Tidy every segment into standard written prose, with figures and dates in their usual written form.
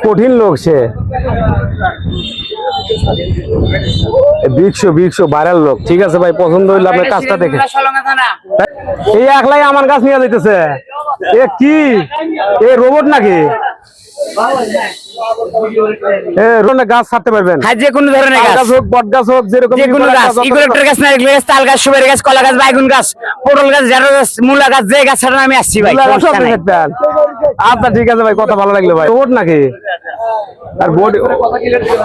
কঠিন লোক সে, বিকশো ভাইরাল লোক। ঠিক আছে ভাই, পছন্দ হইলে আপনার কাজটা দেখে। এই একলাই আমার গাছ নিয়ে যাইতেছে, এ কি এ রোবট নাকি? গাছ ছাড়তে পারবেন? হ্যাঁ, যে কোনো ধরনের গাছ হোক, বট গাছ হোক, যেরকম যে কোনো গাছ, ইউক্যালিপটাস গাছ, নারকেল গাছ, তাল গাছ, সুপারি গাছ, কলা গাছ, বাইগুন গাছ, পটল গাছ, ঢেঁড়স গাছ, মূলা গাছ, যে গাছ ছাড়া আমি আসছি ভাই। আচ্ছা ঠিক আছে ভাই, কথা ভালো লাগলো ভাই। রোবট নাকি?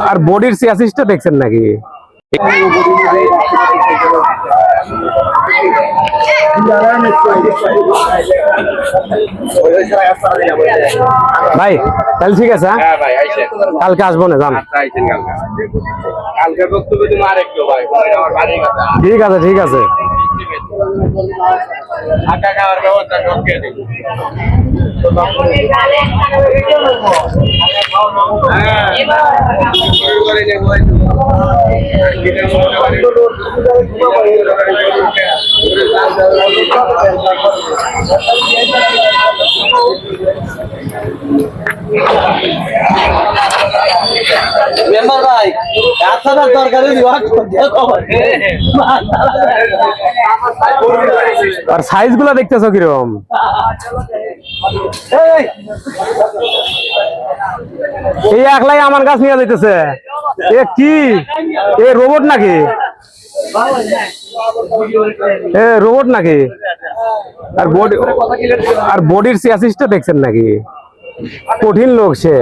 আর বডির সিয়াসিসটা দেখছেন নাকি? ভাই তাহলে ঠিক আছে, কালকে আসবো না, জান। ঠিক আছে ঠিক আছে। মেম্বার ভাই রাস্তাটার দরকার আর সাইজ গুলা দেখতেছো কিরকম? এই একলাই আমার গাছ নিয়ে যাইতেছে, এ কি এ রোবট নাকি? এ রোবট নাকি? আর বডির সিয়াসিসটা দেখছেন নাকি? কঠিন লোক সে,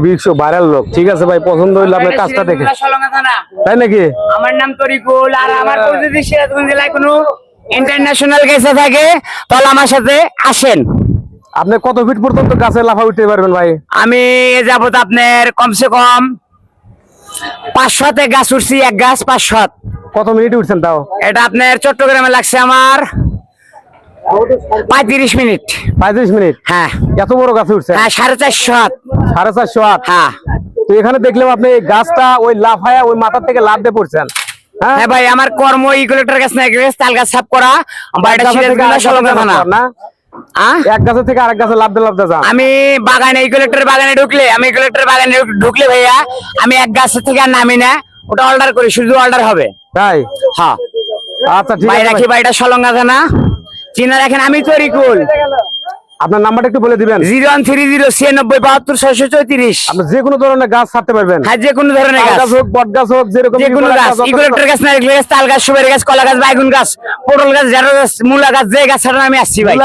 বিকশো ভাইরাল লোক। ঠিক আছে ভাই, পছন্দ হইলে আপনার কাজটা দেখে। তাই নাকি? আমার নাম তরিকুল, আর আমার যদি সিরাজগঞ্জ জেলায় কোনো ইন্টারন্যাশনাল কেসে থাকে তাহলে আমার সাথে আসেন। আপনি কত ফিট পর্যন্ত গাছে লাফা উঠতে পারবেন ভাই? আমি এ যাবত আপনার কমসে কম 500 গাছ উঠছি, এক গাছ 500। কত মিনিট উঠছেন তাও? এটা আপনার চট্টগ্রামে লাগছে আমার 35 মিনিট। 35 মিনিট? হ্যাঁ। এত বড় গাছে উঠছে? হ্যাঁ, 450 450 হাত। হ্যাঁ। তো এখানে দেখলাম আপনি এই গাছটা ওই লাফায়া ওই মাথার থেকে লাফ দিয়ে পড়ছেন। হ্যাঁ ভাই, আমার কর্ম ইকুলেক্টর গাছ, নারকেল গাছ, তাল গাছ সাফ করা। এক গাছের থেকে আরেক গাছে লাফ দিয়ে যান। আমি বাগানে ইকুলেক্টর বাগানে ঢুকলে ভাইয়া আমি এক গাছের থেকে আর নামি না, ওটা অর্ডার করি, শুধু অর্ডার হবে। তাই? হ্যাঁ। আচ্ছা ঠিক ভাই আছে। রাখি বাড়িটা সলঙ্গা থানা, চিনা রাখেন। আমি তরিকুল। আপনার নাম্বারটা একটু বলে দিবেন। 013099634। আপনি যে কোনো ধরনের গাছ ছাড়তে পারবেন? হ্যাঁ, যে কোনো ধরনের গাছ হোক, বট গাছ হোক, যেরকম যে কোনো গাছ, ইকুলেক্টর গাছ, নারকেল গাছ, তাল গাছ, সুপারি গাছ, কলা গাছ, বাইগুন গাছ, পটল গাছ, ঢেঁড়স গাছ, মূলা গাছ, যে গাছ ছাড়া আমি আসছি ভাই।